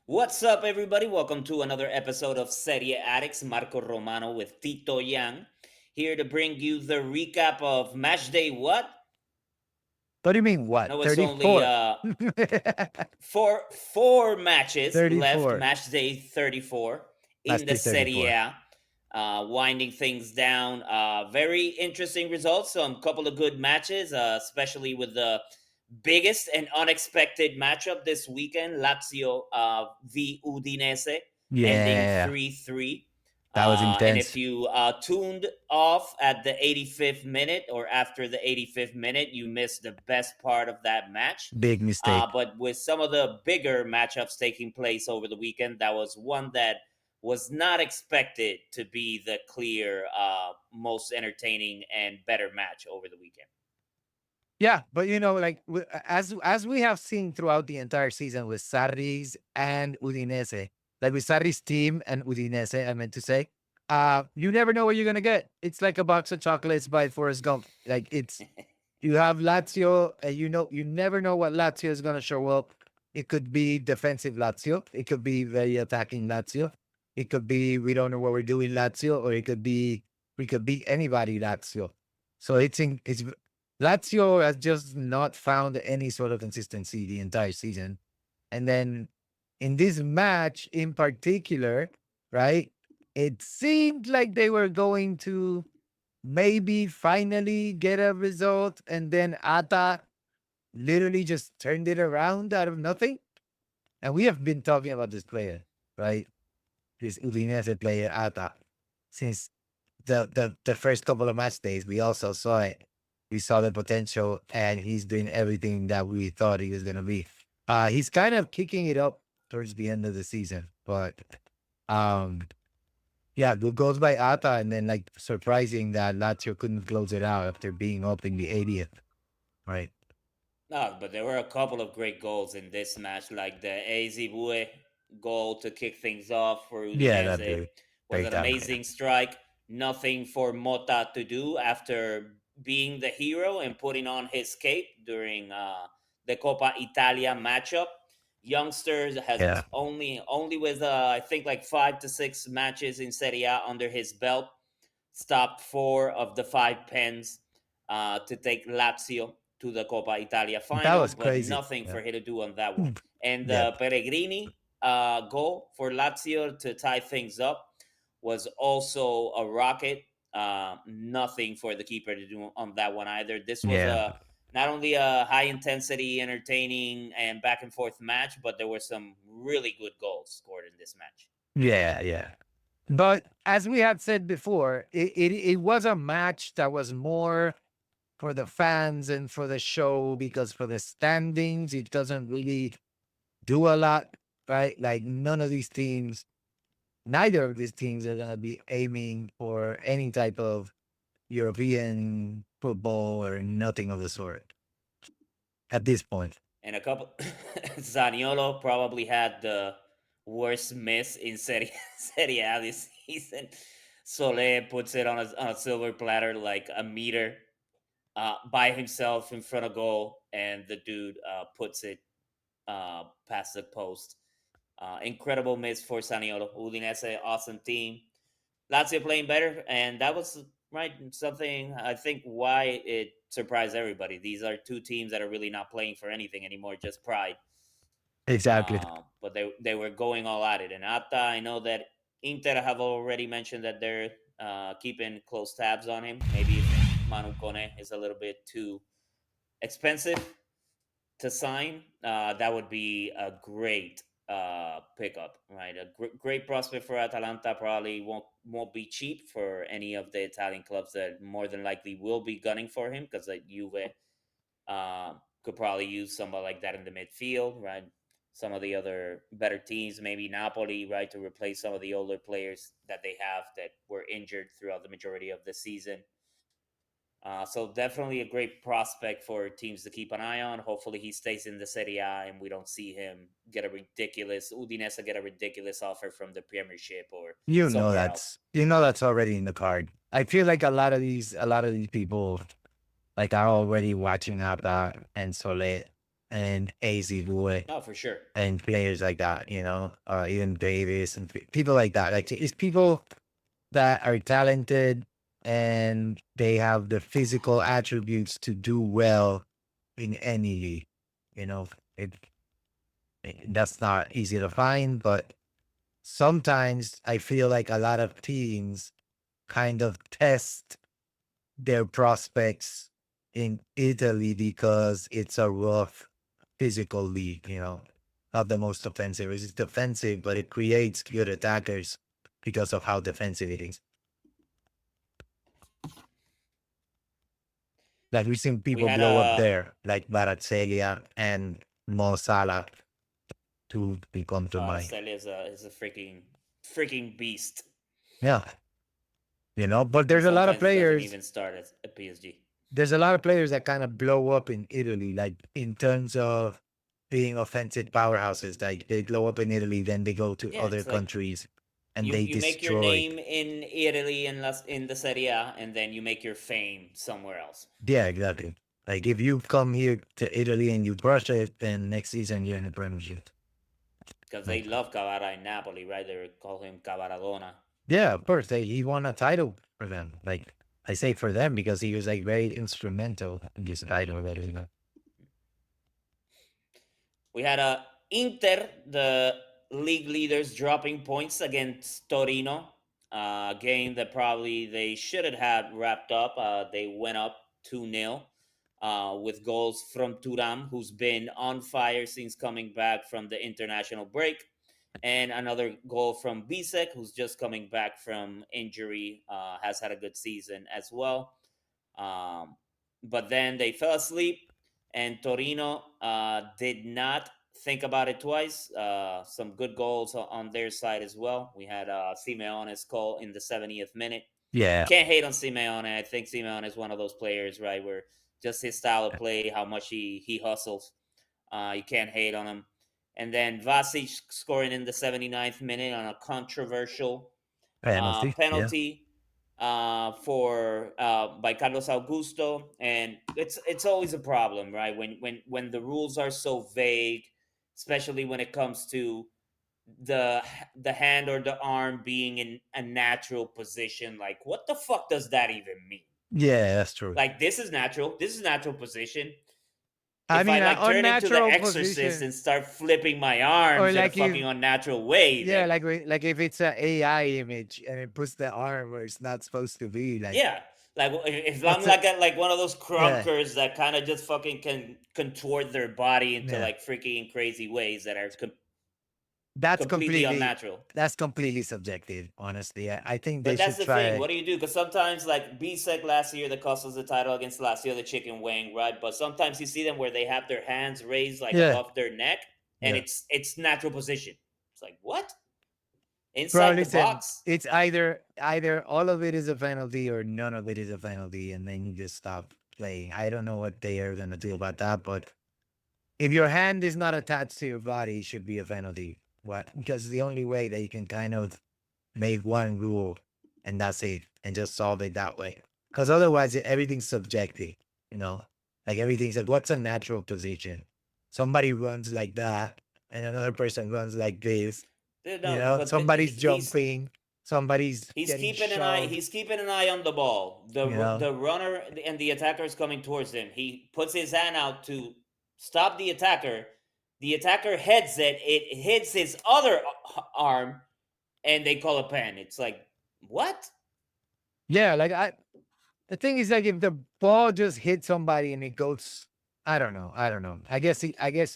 What's up, everybody? Welcome to another episode of Serie Addicts. Marco Romano with Tito Yang, here to bring you the recap of Matchday. What? What do you mean, what? No, it's only 34. four matches left. 34. Matchday 34 in Last the day Serie 34. A. Winding things down. Very interesting results. Some couple of good matches, especially with the biggest and unexpected matchup this weekend, Lazio v Udinese, ending Yeah, 3-3. that was And if intense. you tuned off at the 85th minute or after the 85th minute, you missed the best part of that match. Big mistake. But with some of the bigger matchups taking place over the weekend, that was one that was not expected to be the clear most entertaining and better match over the weekend. Yeah, but like as we have seen throughout the entire season with Sarri's and Udinese, like with Sarri's team and Udinese, I meant to say, you never know what you're gonna get. It's like a box of chocolates by Forrest Gump. Like you have Lazio, and you never know what Lazio is gonna show up. It could be defensive Lazio. It could be very attacking Lazio. It could be we don't know what we're doing Lazio, or it could be we could beat anybody Lazio. So it's Lazio has just not found any sort of consistency the entire season. And then in this match in particular, right? It seemed like they were going to maybe finally get a result, and then Ata literally just turned it around out of nothing. And we have been talking about this player, right? This Udinese player, Ata, since the first couple of match days. We also saw it. We saw the potential, and he's doing everything that we thought he was gonna be. He's kind of kicking it up towards the end of the season, but um, yeah, good goals by Ata, and then like surprising that Lazio couldn't close it out after being up in the 80th, right? No, but there were a couple of great goals in this match, like the Ezibue goal to kick things off for Yeah, that Udinese dude, was great an time player. amazing strike. Nothing for Mota to do after being the hero and putting on his cape during the Coppa Italia matchup. Youngsters has Yeah, only with I think like 5 to 6 matches in Serie A under his belt, stopped four of the five pens to take Lazio to the Coppa Italia that final, was but crazy. nothing Yeah, for him to do on that one. Mm. And Yeah, the Pellegrini goal for Lazio to tie things up was also a rocket. Nothing for the keeper to do on that one either. This was yeah, a not only a high intensity, entertaining, and back and forth match, but there were some really good goals scored in this match. yeah, yeah. But as we had said before, it was a match that was more for the fans and for the show, because for the standings, it doesn't really do a lot, right? Like none of these teams, neither of these teams are going to be aiming for any type of European football or nothing of the sort at this point. And a couple Zaniolo probably had the worst miss in Serie A this season. Soler puts it on a silver platter like a meter by himself in front of goal, and the dude puts it past the post. Incredible miss for Zaniolo. Udinese, awesome team. Lazio playing better, and that was right something I think why it surprised everybody. These are two teams that are really not playing for anything anymore, just pride. Exactly. But they were going all at it. And Atta, I know that Inter have already mentioned that they're keeping close tabs on him. Maybe if Manu Kone is a little bit too expensive to sign, that would be a great pickup, right? A great prospect for Atalanta. Probably won't be cheap for any of the Italian clubs that more than likely will be gunning for him, because like Juve could probably use somebody like that in the midfield, right? Some of the other better teams, maybe Napoli, right, to replace some of the older players that they have that were injured throughout the majority of the season. So definitely a great prospect for teams to keep an eye on. Hopefully he stays in the Serie A and we don't see him get a ridiculous Udinese get a ridiculous offer from the Premiership or somewhere else. You know that's already in the card. I feel like a lot of these people like are already watching Abda and Soler. and AZ Boy Oh, for sure. and players like that, even Davis and people like that. Like it's people that are talented and they have the physical attributes to do well in any league. You know, it, that's not easy to find, but sometimes I feel like a lot of teams kind of test their prospects in Italy because it's a rough physical league, not the most offensive. It's defensive, but it creates good attackers because of how defensive it is. Like we've seen We people had blow up a there, like Baratzelia and Mo Salah to become to my Steli is a freaking beast. yeah, But And sometimes he doesn't even start at PSG. there's a lot of players that kind of blow up in Italy, like in terms of being offensive powerhouses. Like they blow up in Italy, then they go to Yeah, other it's like countries and you they you make your destroy. name in Italy and in the Serie A, and then you make your fame somewhere else Yeah, exactly. Like if you come here to Italy and you brush it, then next season you're in the Premiership. because they Like, love Cavara in Napoli, right? They call him Cavaradona. yeah, of course, he won a title for them. Like I say for them because he was like very instrumental in this title. We had a Inter, the league leaders, dropping points against Torino. A game that probably they should have had wrapped up. They went up 2-0 with goals from Turam, who's been on fire since coming back from the international break, and another goal from Bisek, who's just coming back from injury, has had a good season as well. Um, but then they fell asleep, and Torino did not think about it twice. Some good goals on their side as well. We had Simeone's goal in the 70th minute. Yeah, Can't hate on Simeone. I think Simeone is one of those players, right, where just his style of play, how much he hustles, you can't hate on him. And then Vasic scoring in the 79th minute on a controversial penalty. Yeah, penalty for by Carlos Augusto, and it's always a problem, right? When the rules are so vague, especially when it comes to the the hand or the arm being in a natural position. Like, what the fuck does that even mean? yeah, that's true. Like, this is natural. This is natural position. I If I mean, an like turn into the unnatural Exorcist position, and start flipping my or arms in a like if fucking unnatural way, yeah, then like if it's an AI image and it puts the arm where it's not supposed to be, like yeah, like if I'm what's it? like one of those Yeah, crunkers that kind of just fucking can contort their body into yeah. like freaking crazy ways that are That's completely completely unnatural. that's completely subjective. Honestly, I think they But that's should the thing. try. What do you do? Because sometimes, like BSEC last year, that cost us the title against Lazio, the chicken wing, right? But sometimes you see them where they have their hands raised like Yeah, above their neck, and yeah. it's natural position. It's like, what, Bro, inside the listen, box? it's either all of it is a penalty or none of it is a penalty, and then you just stop playing. I don't know what they are gonna do about that, but if your hand is not attached to your body, it should be a penalty. What? Because the only way that you can kind of make one rule and that's it, and just solve it that way. Because otherwise, everything's subjective. You know, like everything's like, what's a natural position? Somebody runs like that, and another person runs like this. No, but Somebody's jumping, somebody's he's getting keeping an eye. shoved. He's keeping an eye on the ball. You know, The runner and the attacker is coming towards him. He puts his hand out to stop the attacker. The attacker heads it. It hits his other arm, and they call a pen. It's like, what? yeah. The thing is, like, if the ball just hits somebody and it goes, I don't know. I don't know. I guess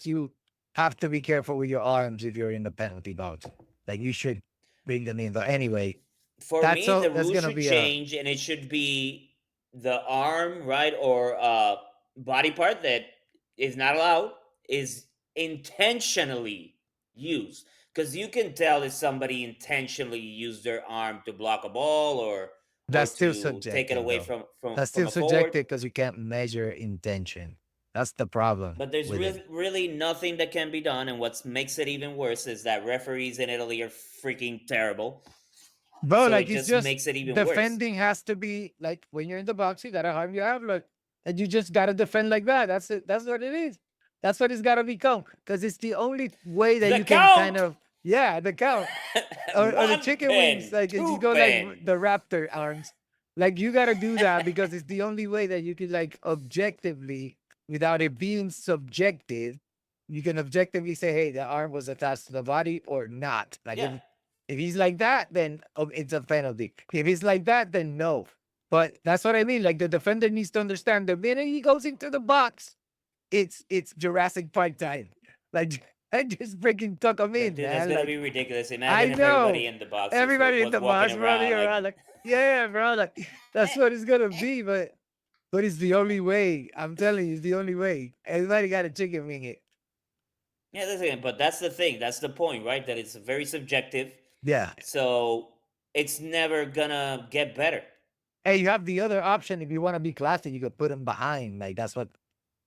you have to be careful with your arms if you're in the penalty box. Like, you should bring them in. But anyway, For me, the that's rule gonna should be a change, and it should be the arm, right, or body part that is not allowed is intentionally used, because you can tell if somebody intentionally used their arm to block a ball or that's still to take it subjective, away though. That's from still a forward. subjective because you can't measure intention. That's the problem But there's with it. really nothing that can be done, and what makes it even worse is that referees in Italy are freaking terrible. Bro, So like it it's just just makes it even worse. defending has to be like when you're in the box, you gotta harm your have like, and you just gotta defend like that. That's it. That's what it is. That's what it's got to become because it's the only way that The you can kind count. of, yeah, the count. Or the One chicken wings, pin, like if you two go like pin. the raptor arms, like you got to do that because it's the only way that you can like objectively, without it being subjective, you can objectively say, hey, the arm was attached to the body or not. Like Yeah, if he's like that, then it's a penalty. If he's like that, then no. But that's what I mean. Like the defender needs to understand the minute he goes into the box, it's Jurassic Park time. Like I just freaking tuck him in, dude, that's man. gonna Like be ridiculous. I Imagine if everybody know in the box everybody in was the walking box running around like, around like, yeah, bro. Like that's what it's gonna be. But it's the only way. I'm telling you, it's the only way. Everybody got a chicken wing it. yeah, that's it. But that's the thing. That's the point, right? That it's very subjective. Yeah. So it's never gonna get better. Hey, you have the other option if you want to be classy. You could put him behind. Like that's what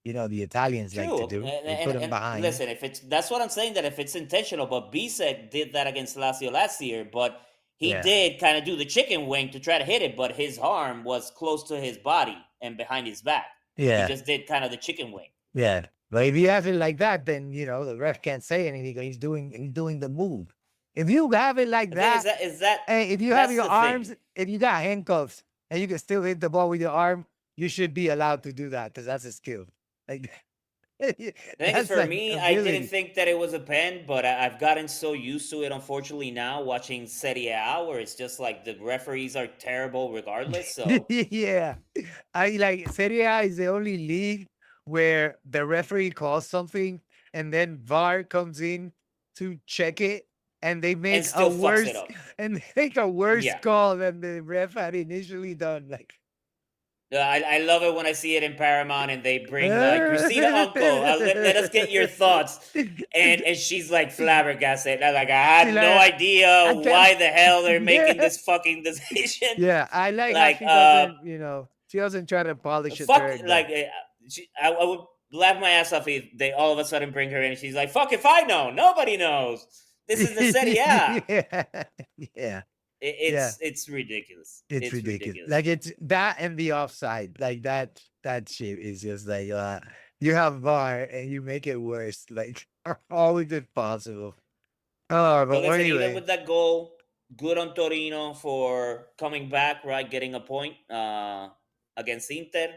the Italians like to True, do. They put him and behind. listen, if it's that's what I'm saying, that if it's intentional, but Bisek did that against Lazio last year, but he Yeah. did kind of do the chicken wing to try to hit it, but his arm was close to his body and behind his back. He Yeah. just did kind of the chicken wing. Yeah. But if you have it like that, then the ref can't say anything. He's doing the move. If you have it like The thing that, is that hey, if you have that's your the thing. arms, if you got handcuffs and you can still hit the ball with your arm, you should be allowed to do that because that's a skill. Like The thing is, that's for like me, I didn't ability. think that it was a pen, but I've gotten so used to it, unfortunately, now watching Serie A, where it's just like the referees are terrible regardless. So Yeah. I like Serie A is the only league where the referee calls something and then VAR comes in to check it and they and make a still fucks it worse up. and they make a worse Yeah. call than the ref had initially done. Like I love it when I see it in Paramount and they bring like Christina Uncle. Let us get your thoughts, and she's like flabbergasted. Like I See, had no like, idea I can't. why the hell they're making Yeah. this fucking decision. Yeah. I like how Like she doesn't, she doesn't try to polish a fuck, turd like though. I would laugh my ass off if they all of a sudden bring her in. And she's like, "Fuck if I know. Nobody knows. This is the Serie A." Yeah. Yeah. Yeah. It's ridiculous. It's It's ridiculous. ridiculous. Like it's that and the offside. Like that shit is just like you have VAR and you make it worse. Like always impossible. Oh, But but listen, even anyway. with that goal, good on Torino for coming back, right? Getting a point against Inter,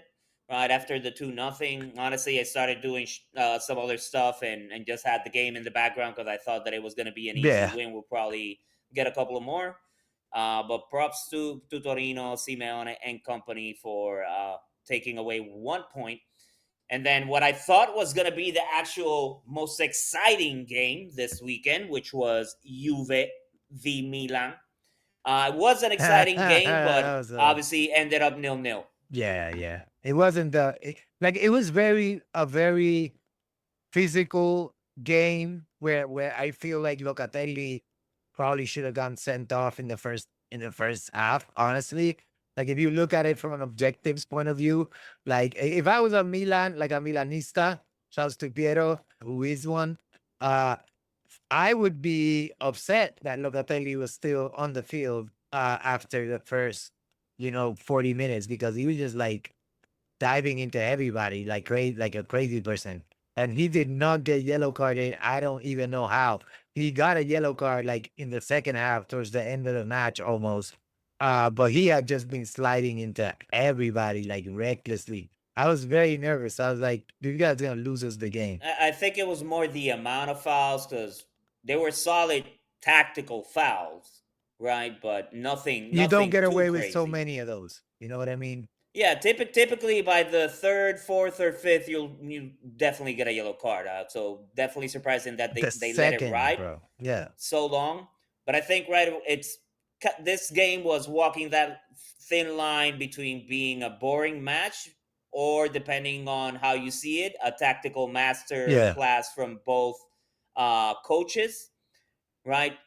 right? After the 2-0. Honestly, I started doing some other stuff and just had the game in the background because I thought that it was going to be an easy Yeah. win. We'll probably get a couple of more. But props to Torino, Simeone, and company for taking away 1 point. And then what I thought was going to be the actual most exciting game this weekend, which was Juve v Milan. It was an exciting game, That but was obviously ended up 0-0. yeah, yeah. It wasn't like it was a very physical game where I feel like Locatelli probably should have gotten sent off in the first half. Honestly, like if you look at it from an objectives point of view, like if I was a Milan, like a Milanista, shouts to Piero, who is one, uh, I would be upset that Locatelli was still on the field after the first, 40 minutes because he was just like diving into everybody like a crazy person. And he did not get yellow carded. I don't even know how. He got a yellow card like in the second half towards the end of the match almost. But he had just been sliding into everybody like recklessly. I was very nervous. I was like, "You guys gonna lose us the game." I think it was more the amount of fouls because they were solid tactical fouls, right? But You don't nothing get too away with so crazy. many of those. You know what I mean? Yeah, typically by the third, fourth, or fifth, you definitely get a yellow card. So definitely surprising that The they let it second, ride bro. Yeah. so long. But I think right, this game was walking that thin line between being a boring match or, depending on how you see it, a tactical master Yeah. class from both coaches. Right,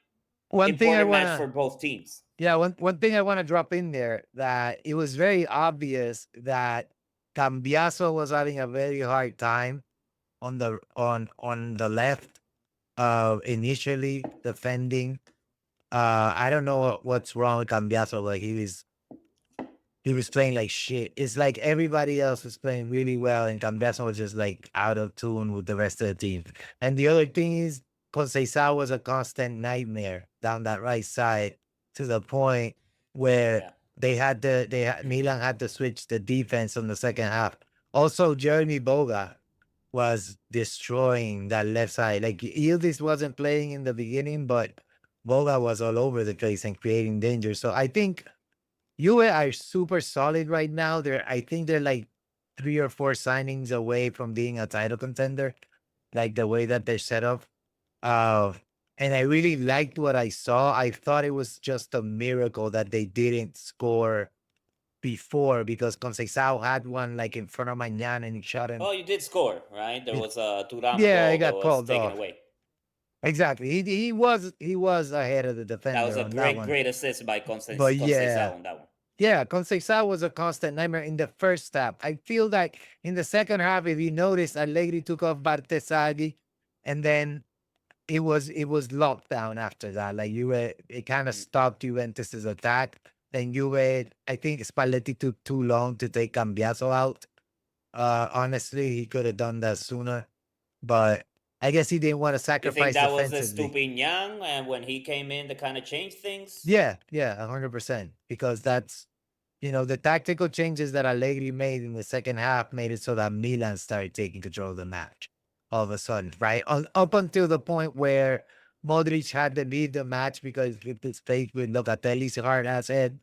One thing I important match for wanna both teams. Yeah, one thing I want to drop in there that it was very obvious that Cambiaso was having a very hard time on the left initially defending. I don't know what's wrong with Cambiaso. Like he was he was playing like shit. It's like everybody else was playing really well, and Cambiaso was just like out of tune with the rest of the team. And the other thing is, Conceição was a constant nightmare down that right side to the point where Yeah. Milan had to switch the defense on the second half. Also, Jeremy Boga was destroying that left side. Like Yildiz wasn't playing in the beginning, but Boga was all over the place and creating danger. So I think Juve are super solid right now. I think they're like 3 or 4 signings away from being a title contender, like the way that they're set up. Uh, and I really liked what I saw. I thought it was just a miracle that they didn't score before because Conceição had one like in front of Magnan and he shot him. Oh, you did score, right? There was a Turam Yeah, he goal that got was called taken off. away. Exactly. He was ahead of the That was defender a on that great, one. great assist by But Conceição yeah, on that one. yeah, Conceição was a constant nightmare in the first half. I feel like in the second half, if you notice, Allegri took off Bartesaghi, and then it was locked down after that. Like it kind of Mm. stopped Juventus's attack. Then I think Spalletti took too long to take Cambiaso out. Honestly, he could have done that sooner, but I guess he didn't want to You think sacrifice that was the defensively. Stupinian and when he came in to kind of change things? Yeah, yeah, 100%. Because the tactical changes that Allegri made in the second half made it so that Milan started taking control of the match all of a sudden, right? Up until the point where Modric had to leave the match because it was faced with Locatelli's hard ass head,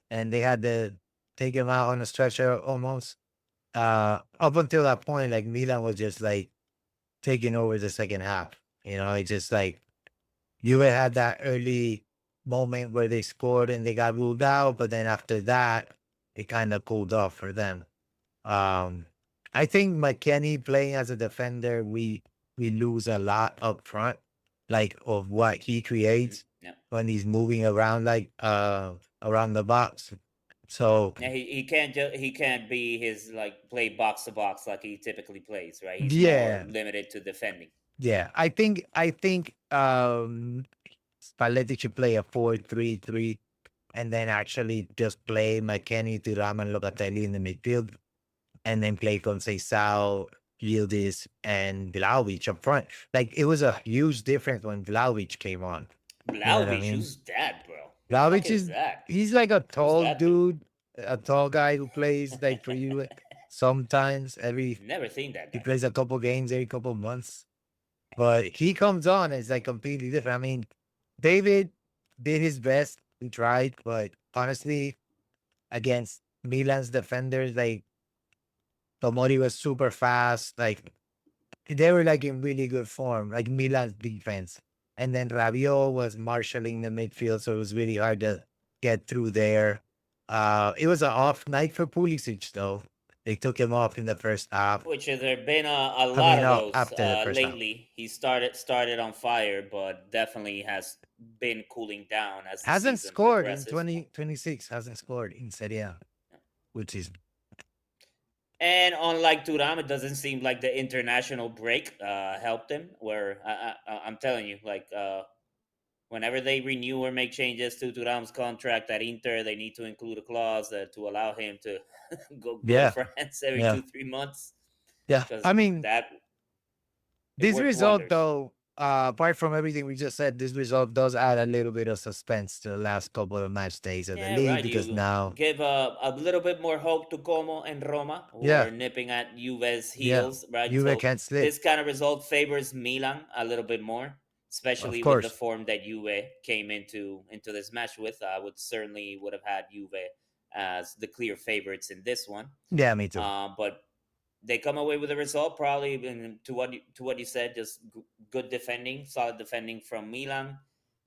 and they had to take him out on a stretcher almost. Up until that point, like Milan was just like taking over the second half. It's just like Juve had that early moment where they scored and they got ruled out, but then after that, it kind of cooled off for them. Um, I think McKennie playing as a defender, we lose a lot up front, like of what he Mm-hmm. creates Yeah. when he's moving around like around the box. So Yeah, he can't be his like play box to box like he typically plays, right? He's more yeah, limited to defending. yeah. I think Spalletti should play a 4-3-3 and then actually just play McKennie, Thuram, and Locatelli in the midfield, and then play Conceição, Yildiz, and Vlahovic up front. Like it was a huge difference when Vlahovic came on. You know what I Vlaovic, mean? who's that, bro? The fuck Vlahovic is is that? he's like a Who's tall that dude? dude, a tall guy who plays like for you sometimes Never seen that he guy. plays a couple games every couple months. But he comes on as like completely different. I mean, David did his best. He tried, but honestly, against Milan's defenders, like Tomori was super fast. Like they were like in really good form, like Milan's defense. And then Rabiot was marshalling the midfield, so it was really hard to get through there. It was an off night for Pulisic, though. They took him off in the first half. Which there have been a I lot mean, of those after the first half. lately. He started on fire, but definitely has been cooling down as the Hasn't season scored in progresses. 2026, hasn't scored in Serie A, which is, And unlike Turam, it doesn't seem like the international break helped him. Where I'm telling you, like whenever they renew or make changes to Turam's contract at Inter, they need to include a clause to allow him to go to yeah, France every yeah, 2 3 months yeah. because I mean, that it this worked result, wonders. though, apart from everything we just said, this result does add a little bit of suspense to the last couple of match days of the Yeah, league right. because You now, give a little bit more hope to Como and Roma, who yeah, are nipping at Juve's yeah, heels, right? Juve So can't slip, this kind of result favors Milan a little bit more, of especially with the course. form that Juve came into this match with. I would have had Juve as the clear favorites in this one, Yeah, me too. but they come away with a result probably to what you said, just good defending, solid defending from Milan.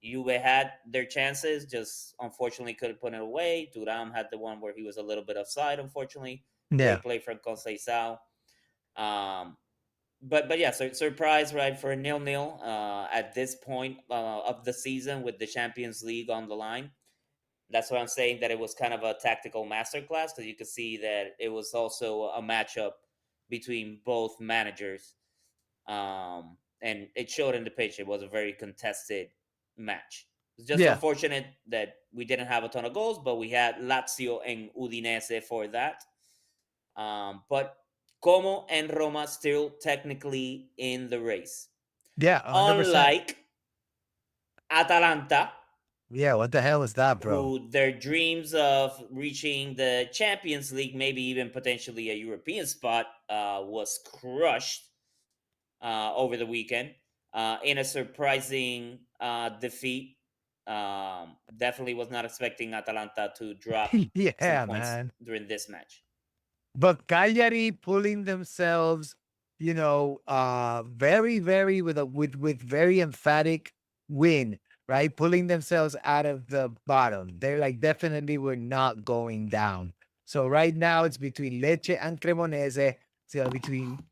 Juve had their chances, just unfortunately couldn't put it away. Turam had the one where he was a little bit offside, unfortunately. Yeah, Great play from Conceição. Um, but yeah, so surprise, right, for a nil-nil at this point of the season with the Champions League on the line. That's what I'm saying, that it was kind of a tactical masterclass because you could see that it was also a matchup between both managers. And it showed in the pitch. It was a very contested match. It's just Yeah, unfortunate that we didn't have a ton of goals, but we had Lazio and Udinese for that. But Como and Roma still technically in the race. yeah, 100%. Unlike Atalanta, Yeah, what the hell is that, bro? who their dreams of reaching the Champions League, maybe even potentially a European spot, was crushed over the weekend in a surprising defeat. Definitely was not expecting Atalanta to drop some Yeah, points man. during this match. But Cagliari pulling themselves, very, very with very emphatic win, right? Pulling themselves out of the bottom. They're like definitely we're not going down. So right now it's between Lecce and Cremonese. It's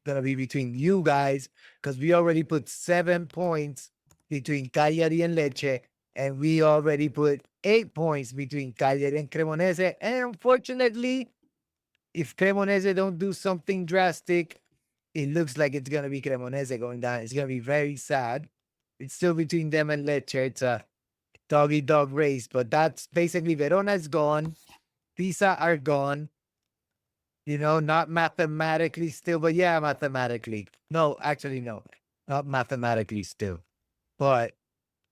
gonna be between you guys because we already put 7 points between Cagliari and Lecce, and we already put 8 points between Cagliari and Cremonese. And unfortunately, if Cremonese don't do something drastic, it looks like it's gonna be Cremonese going down. It's gonna be very sad. It's still between them and Lecce. It's a dog eat dog race, but that's basically Verona is gone. Pisa are gone. Not mathematically still, but yeah, mathematically. No, actually, no, not mathematically still. But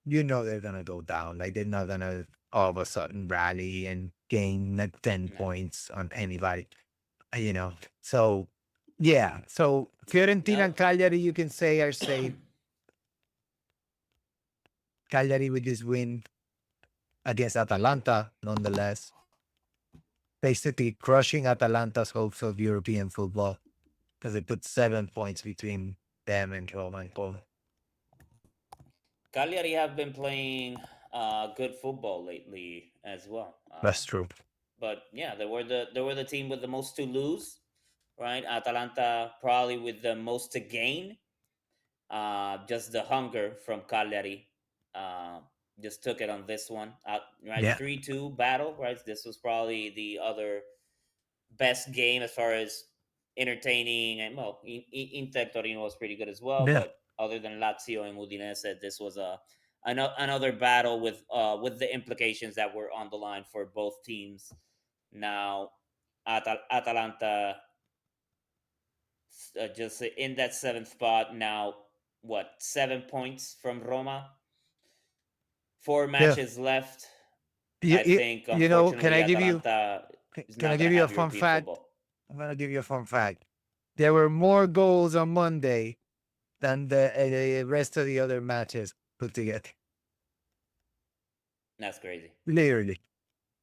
they're gonna go down. Like they're not gonna all of a sudden rally and gain like 10 No, points on anybody. You know. So yeah. So Fiorentina no. and Cagliari, you can say are safe. Cagliari with this win against Atalanta, nonetheless, basically crushing Atalanta's hopes of European football because they put 7 points between them and Roma and Como. Cagliari have been playing good football lately as well. That's true. But yeah, they were the team with the most to lose, right? Atalanta probably with the most to gain. Just the hunger from Cagliari uh, just took it on this one. Right, Yeah. 3-2 battle. Right, this was probably the other best game as far as entertaining, and well, Inter Torino was pretty good as well. Yeah. But other than Lazio and Udinese, this was another battle with the implications that were on the line for both teams. Now, Atalanta just in that seventh spot now. What, 7 points from Roma? Four Yeah. matches left. You, I you, think you know, unfortunately Atalanta is can I not going give to you a have fun European fact? football. I'm gonna give you a fun fact. There were more goals on Monday than the rest of the other matches put together. That's crazy. Literally,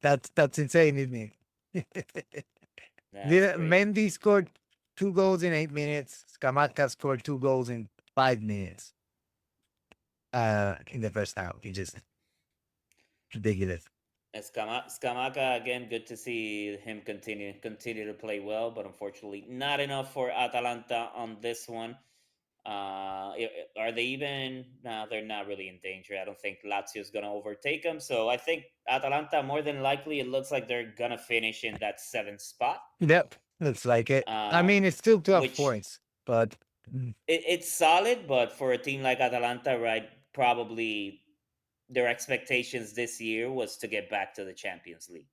that's insane, isn't it? That's crazy. Mendy scored 2 goals in 8 minutes. Scamacca scored 2 goals in 5 minutes. In the first half, he just ridiculous. Scamaca again. Good to see him continue to play well, but unfortunately not enough for Atalanta on this one. Are they even? No, they're not really in danger. I don't think Lazio is gonna overtake them. So I think Atalanta more than likely. It looks like they're gonna finish in that seventh spot. Yep, looks like it. I Um, mean, it's still 12 which points, but it's solid, but for a team like Atalanta, right? Probably their expectations this year was to get back to the Champions League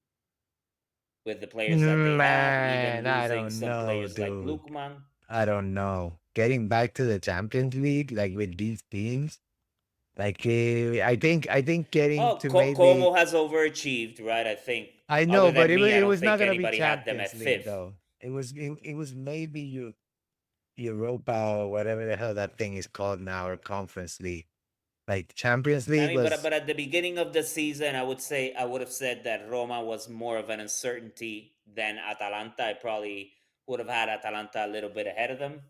with the players that they have, even man, I losing don't some know, players like dude. Lukman. I don't know. Getting back to the Champions League, like with these teams, like I think getting Well, to maybe Como has overachieved, right? I think I know, other but than it, wa- me, I it don't was not think gonna be anybody had them Champions at League fifth. though. It was maybe Europa or whatever the hell that thing is called now, or Conference League. Like Champions I League mean, but was, but at the beginning of the season, I would have said that Roma was more of an uncertainty than Atalanta. I probably would have had Atalanta a little bit ahead of them.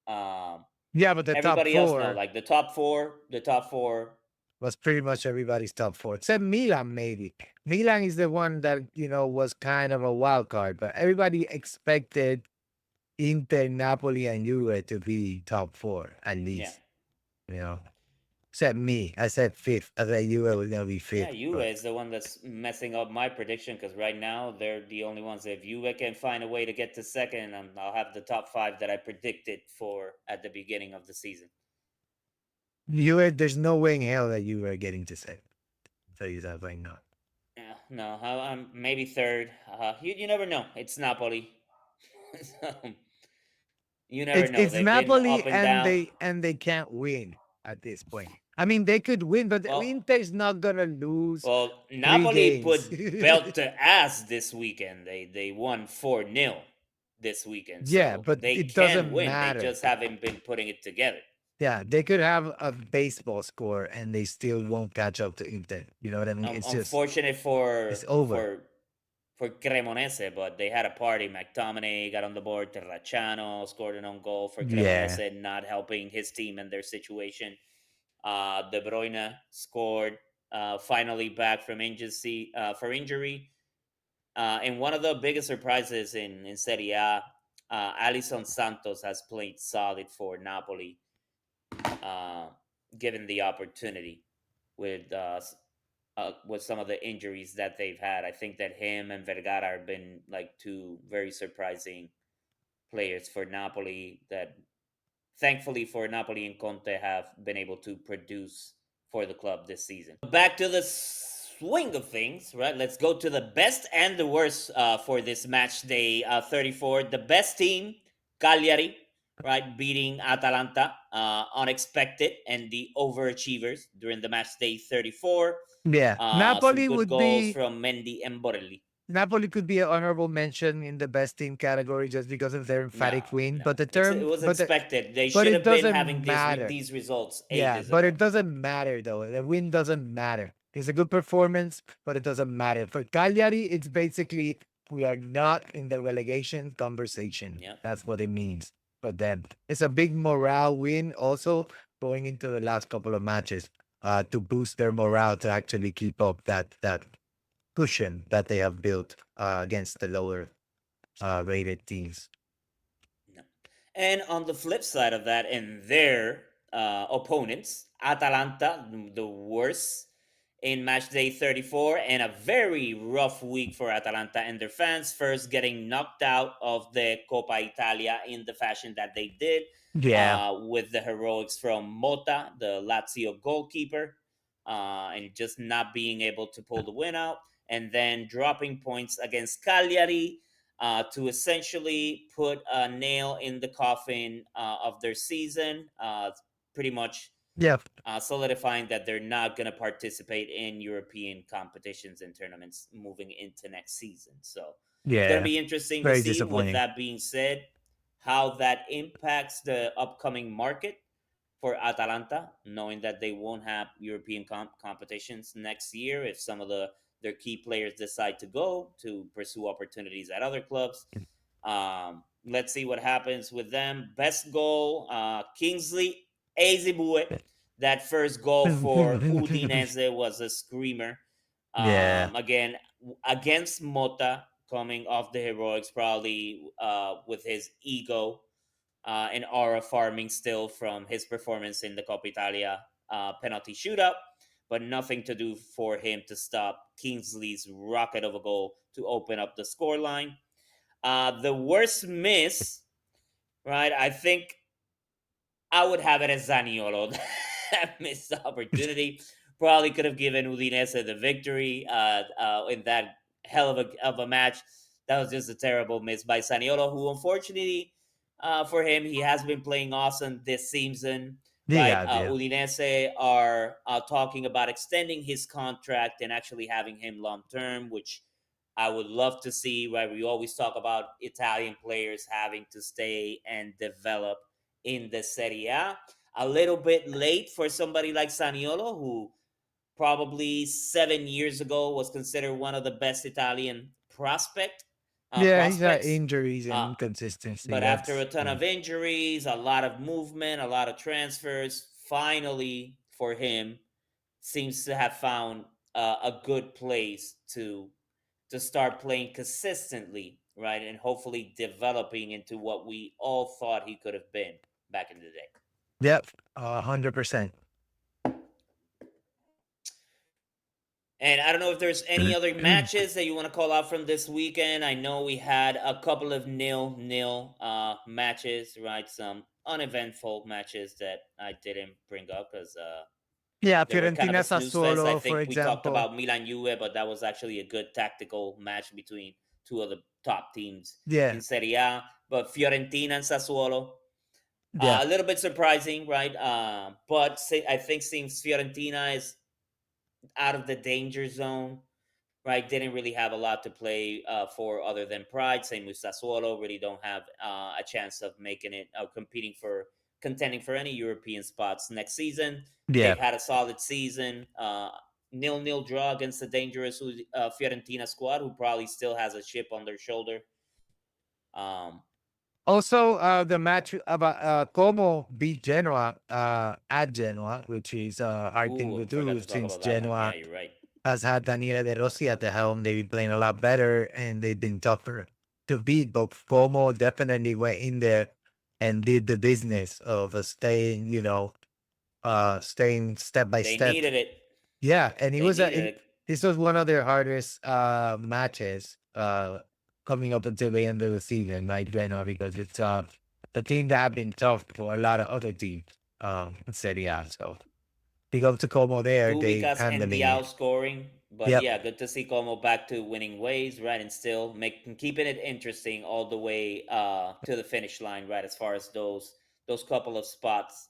Um, yeah, but the top Everybody else, no, four like the top four. was pretty much everybody's top four, except Milan maybe. Milan is the one that was kind of a wild card, but everybody expected Inter, Napoli, and Juve to be top four at Yeah, least. You know, except me. I said fifth. I said Juve was gonna be yeah. fifth, Juve but is the one that's messing up my prediction because right now they're the only ones. If Juve can find a way to get to second, I'll have the top five that I predicted for at the beginning of the season. Juve. There's no way in hell that you are getting to second. tell you that right now. Yeah, no, I'm maybe third. You never know. It's Napoli. So, you never know. It's They've been Napoli, up and down. and they can't win at this point. I mean, they could win, but Well, Inter's not gonna lose three Napoli games. put belt to ass this weekend. They won 4-0 this weekend, Yeah, so but they it can doesn't win. They matter. just haven't been putting it together. Yeah, they could have a baseball score and they still won't catch up to Inter. You know what I mean? It's just Unfortunate it's over. for Cremonese, but they had a party. McTominay got on the board. Terracciano scored an own goal for Yeah. Cremonese, not helping his team and their situation. De Bruyne scored, finally back from injury. And one of the biggest surprises in Serie A, Alison Santos has played solid for Napoli, uh, given the opportunity with some of the injuries that they've had. I think that him and Vergara have been like two very surprising players for Napoli that thankfully for Napoli and Conte have been able to produce for the club this season. Back to the swing of things, right? Let's go to the best and the worst for this match day 34. The best team, Cagliari, right, beating Atalanta, unexpected, and the overachievers during the match day 34. Yeah. Some good goals from Mendy and Borelli. Napoli could be an honorable mention in the best team category just because of their No, emphatic win. no, But the it term was expected. They but should it have been doesn't having matter. these results Yeah, ages but ago. it doesn't matter though. The win doesn't matter. It's a good performance, but it doesn't matter. For Cagliari, it's basically we are not in the relegation conversation. Yeah. That's what it means for them. It's a big morale win also going into the last couple of matches to boost their morale to actually keep up that cushion that they have built against the lower rated teams. No. And on the flip side of that, and their opponents, Atalanta, the worst in match day 34, and a very rough week for Atalanta and their fans. First, getting knocked out of the Coppa Italia in the fashion that they did, Yeah. with the heroics from Mota, the Lazio goalkeeper, and just not being able to pull the win out. And then dropping points against Cagliari, to essentially put a nail in the coffin of their season, pretty much Yeah. solidifying that they're not going to participate in European competitions and tournaments moving into next season. So it's going to Yeah. be interesting to Very see, with disappointing. that being said, how that impacts the upcoming market for Atalanta, knowing that they won't have European competitions next year if some of their key players decide to go to pursue opportunities at other clubs. Let's see what happens with them. Best goal, Kingsley Ezebue. That first goal for Udinese was a screamer. Yeah. Again, against Mota, coming off the heroics, probably with his ego and aura farming still from his performance in the Coppa Italia penalty shootout, but nothing to do for him to stop Kingsley's rocket of a goal to open up the scoreline. The worst miss, right? I think I would have it as Zaniolo. That missed opportunity. Probably could have given Udinese the victory in that hell of a match. That was just a terrible miss by Zaniolo, who unfortunately for him, he has been playing awesome this season. Right, Yeah, yeah. Udinese are talking about extending his contract and actually having him long term, which I would love to see. Right, we always talk about Italian players having to stay and develop in the Serie A little bit late for somebody like Saniolo, who probably 7 years ago was considered one of the best Italian Yeah, he's had prospects. injuries and Uh, inconsistency. but after a That's ton of injuries, a lot of movement, a lot of transfers, finally for him seems to have found a good place to start playing consistently, right, and hopefully developing into what we all thought he could have been back in the day. yep, 100%. And I don't know if there's any other matches that you want to call out from this weekend. I know we had a couple of nil-nil matches, right? Some uneventful matches that I didn't bring up because Yeah, They were kind of a Fiorentina snooze fest. I Sassuolo, for think we talked example. about Milan Juve, but that was actually a good tactical match between two of the top teams Yeah, in Serie A. But Fiorentina and Sassuolo, yeah. a little bit surprising, right? But I think since Fiorentina is out of the danger zone, right? Didn't really have a lot to play for other than pride. Same with Sassuolo, really don't have a chance of making it, competing for, contending for any European spots next season. Yeah. They've had a solid season. Nil-nil draw against the dangerous Fiorentina squad, who probably still has a chip on their shoulder. Um, Also, the match about Como beat Genoa at Genoa, which is a hard thing ooh, to I forgot do to talk since about that one. Yeah, Genoa you're right. has had Daniele De Rossi at the helm. They've been playing a lot better and they've been tougher to beat. But Como definitely went in there and did the business of staying, staying step by They step. needed it. Yeah, and They needed it. this was one of their hardest matches coming up until the end of the season, like Genoa, because it's the team that have been tough for a lot of other teams in Serie A. So big up to Como there, they Kubica's handling it. NDL scoring. But Yep. yeah, good to see Como back to winning ways, right? And still making keeping it interesting all the way to the finish line, right? As far as those couple of spots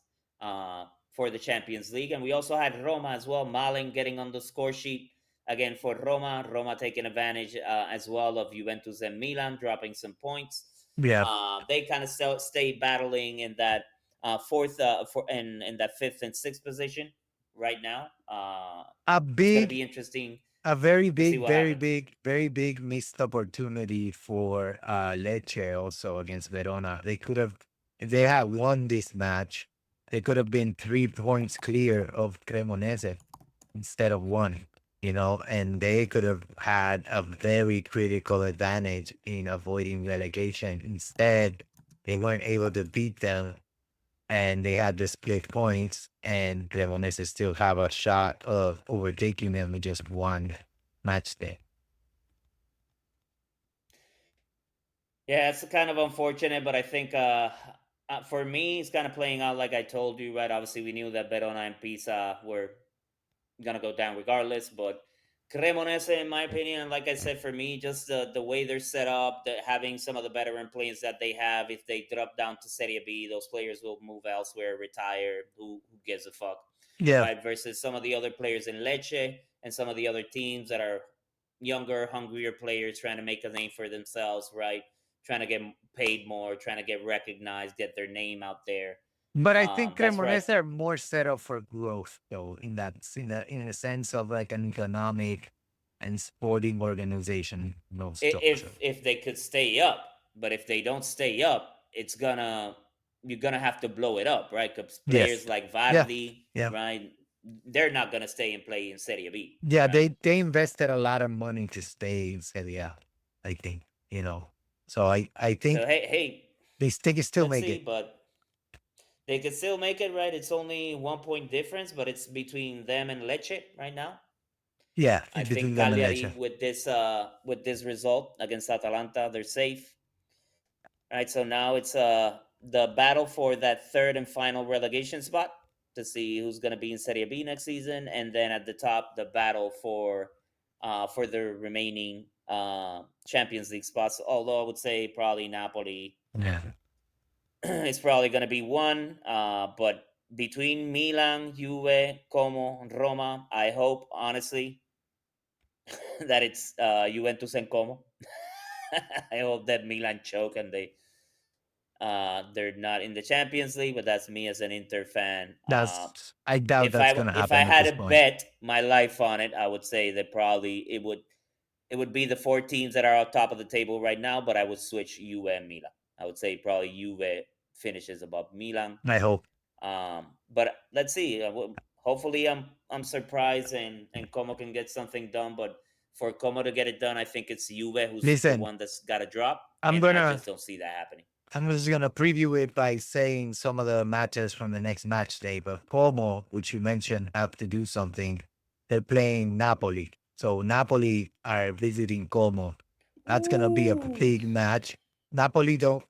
for the Champions League. And we also had Roma as well, Malin getting on the score sheet again for Roma. Roma taking advantage as well of Juventus and Milan, dropping some points. Yeah. They kind of still stay battling in that fourth in that fifth and sixth position right now. A It's going to big be interesting A very to see big, what very happens. big, very big missed opportunity for Lecce also against Verona. They could have, if they had won this match, they could have been 3 points clear of Cremonese instead of one, and they could have had a very critical advantage in avoiding relegation. Instead, they weren't able to beat them and they had to split points, and Cremonese still have a shot of overtaking them with just one match day. Yeah, it's kind of unfortunate, but I think for me, it's kind of playing out like I told you, right? Obviously, we knew that Verona and Pisa were gonna go down regardless. But Cremonese, in my opinion, like I said, for me, just the way they're set up, having some of the veteran players that they have, if they drop down to Serie B, those players will move elsewhere, retire. Who gives a fuck, Yeah, right? Versus some of the other players in Lecce and some of the other teams that are younger, hungrier players trying to make a name for themselves, right? Trying to get paid more, trying to get recognized, get their name out there. but I think That's right. Cremonese are more set up for growth, though, in a sense of like an economic and sporting organization, no structure. If they could stay up, but if they don't stay up, it's gonna you're gonna have to blow it up, right? Because players Yes. like Yeah. Vardy, Yeah. right, they're not gonna stay and play in Serie B, Yeah. right? They invested a lot of money to stay in Serie A, I think, So I So think hey, they can still let's make see, it. but they could still make it, right? It's only 1 point difference, but it's between them and Lecce right now. Yeah, I in between think them and Lecce. Cagliari with this result against Atalanta, they're safe. Right, so now it's the battle for that third and final relegation spot to see who's going to be in Serie B next season, and then at the top the battle for the remaining Champions League spots. Although I would say probably Napoli Yeah. is probably going to be one, but between Milan, Juve, Como, and Roma, I hope honestly that it's Juventus and Como. I hope that Milan choke and they're not in the Champions League, but that's me as an Inter fan. I doubt that's gonna If I happen at had this to point. bet my life on it, I would say that probably it would be the four teams that are on top of the table right now. But I would switch Juve and Milan. I would say probably Juve finishes above Milan. I hope. But let's see. Hopefully, I'm surprised and Como can get something done. But for Como to get it done, I think it's Juve who's the Listen, one that's got to drop, I'm and I gonna just don't see that happening. I'm just gonna preview it by saying some of the matches from the next match day. But Como, which you mentioned, have to do something. They're playing Napoli, so Napoli are visiting Como. That's gonna be a Ooh. big match. Napoli don't,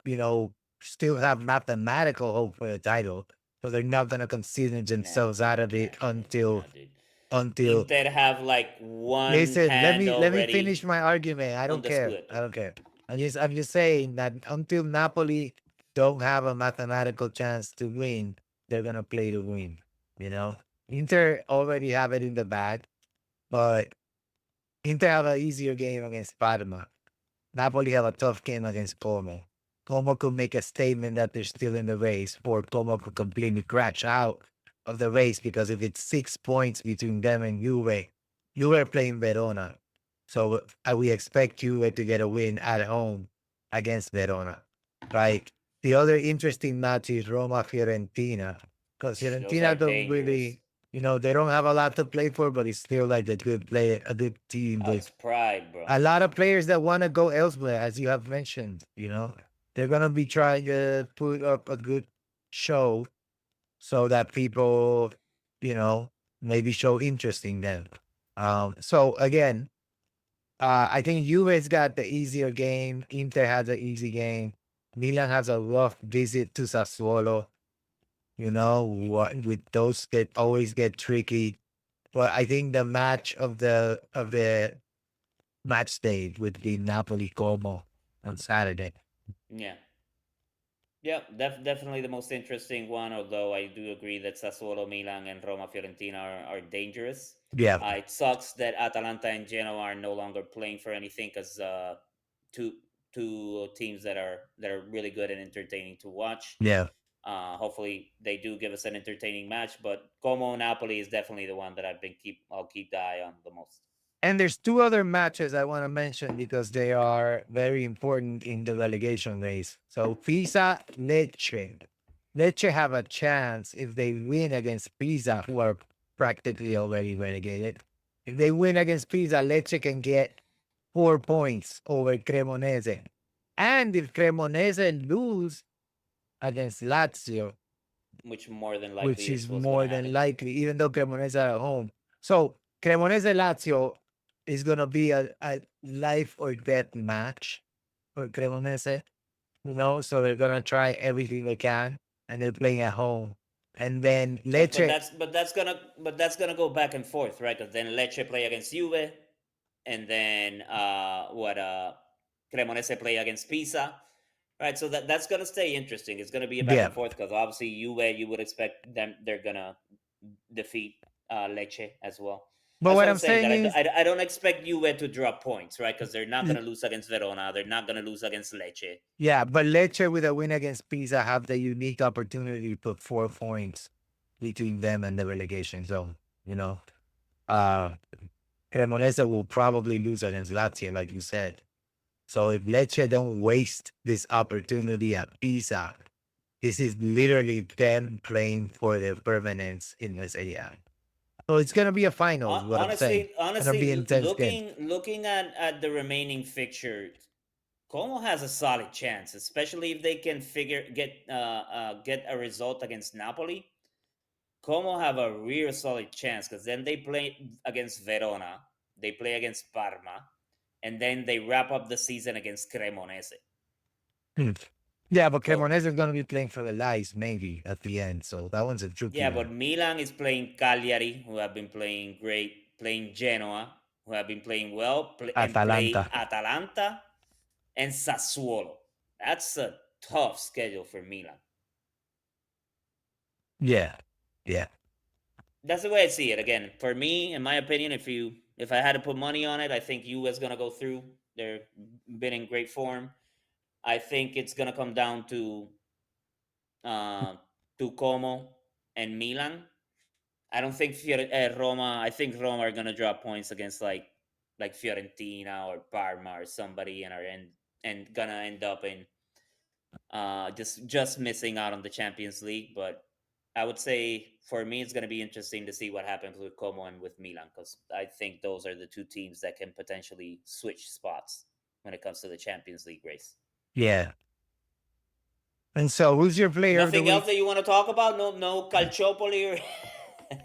still have mathematical hope for the title. So they're not gonna consider Nah, themselves out of nah, it dude, until nah, dude. until Inter have like one listen, hand let me finish already my argument. I on don't the care. Scudetto. I don't care. I'm just saying that until Napoli don't have a mathematical chance to win, they're gonna play to win. You know? Inter already have it in the bag, but Inter have an easier game against Parma. Napoli have a tough game against Como. Como could make a statement that they're still in the race, or Como could completely crash out of the race because if it's 6 points between them and Juve are playing Verona. So we expect Juve to get a win at home against Verona, right? The other interesting match is Roma Fiorentina because Those are Fiorentina don't dangerous. really, they don't have a lot to play for, but it's still like a good team Oh, with it's pride, bro. a lot of players that want to go elsewhere, as you have mentioned. They're gonna be trying to put up a good show so that people, you know, maybe show interest in them. So again, I think Juve's got the easier game. Inter has an easy game. Milan has a rough visit to Sassuolo. With those get always get tricky. But I think the match of the match day with the Napoli Como on Saturday. Yeah. Yeah, definitely the most interesting one, although I do agree that Sassuolo, Milan, and Roma Fiorentina are dangerous. Yeah, It sucks that Atalanta and Genoa are no longer playing for anything because two two teams that are really good and entertaining to watch. yeah. Hopefully they do give us an entertaining match, but Como Napoli is definitely the one that I'll keep the eye on the most. And there's two other matches I want to mention because they are very important in the relegation race. So Pisa, Lecce. Lecce have a chance if they win against Pisa, who are practically already relegated. If they win against Pisa, Lecce can get 4 points over Cremonese. And if Cremonese lose against Lazio, Which more than which likely is is what's going to more than happen. likely, even though Cremonese are at home. So Cremonese Lazio is going to be a life or death match for Cremonese, so they're going to try everything they can and they're playing at home. And then But but Lecce, that's but that's gonna but that's gonna go back and forth, right? Because then Lecce play against Juve, and then what Cremonese play against Pisa, right? So that's gonna stay interesting. It's gonna be a back yeah. and forth because obviously Juve, you would expect them they're gonna defeat Lecce as well. But That's what what I'm I'm saying. saying That is, I don't expect Juve to drop points, right? Because they're not gonna lose against Verona. They're not gonna lose against Lecce. yeah, but Lecce with a win against Pisa have the unique opportunity to put 4 points between them and the relegation zone, you know. Uh Cremonese will probably lose against Lazio, like you said. So if Lecce don't waste this opportunity at Pisa, this is literally them playing for their permanence in this area. So it's gonna be a final, is what I'm saying. Gonna be intense game. Looking at the remaining fixtures, Como has a solid chance, especially if they can get a result against Napoli. Como have a real solid chance because then they play against Verona, they play against Parma, and then they wrap up the season against Cremonese. Hmm. Yeah, but So Cremonese is gonna be playing for the lives maybe at the end. So that one's a tricky yeah, but one. Milan is playing Cagliari, who have been playing great, playing Genoa, who have been playing well, and Atalanta. play Atalanta and Sassuolo. That's a tough schedule for Milan. Yeah. Yeah. That's the way I see it. Again, for me, in my opinion, if I had to put money on it, I think US gonna go through. They're been in great form. I think it's gonna come down uh, to Como and Milan. I don't think Roma. I think Roma are gonna drop points against like Fiorentina or Parma or somebody, and gonna end up in just missing out on the Champions League. But I would say for me, it's gonna be interesting to see what happens with Como and with Milan because I think those are the two teams that can potentially switch spots when it comes to the Champions League race. Yeah. And so who's your player of the Nothing else week? that you want to talk about? No Calciopoli or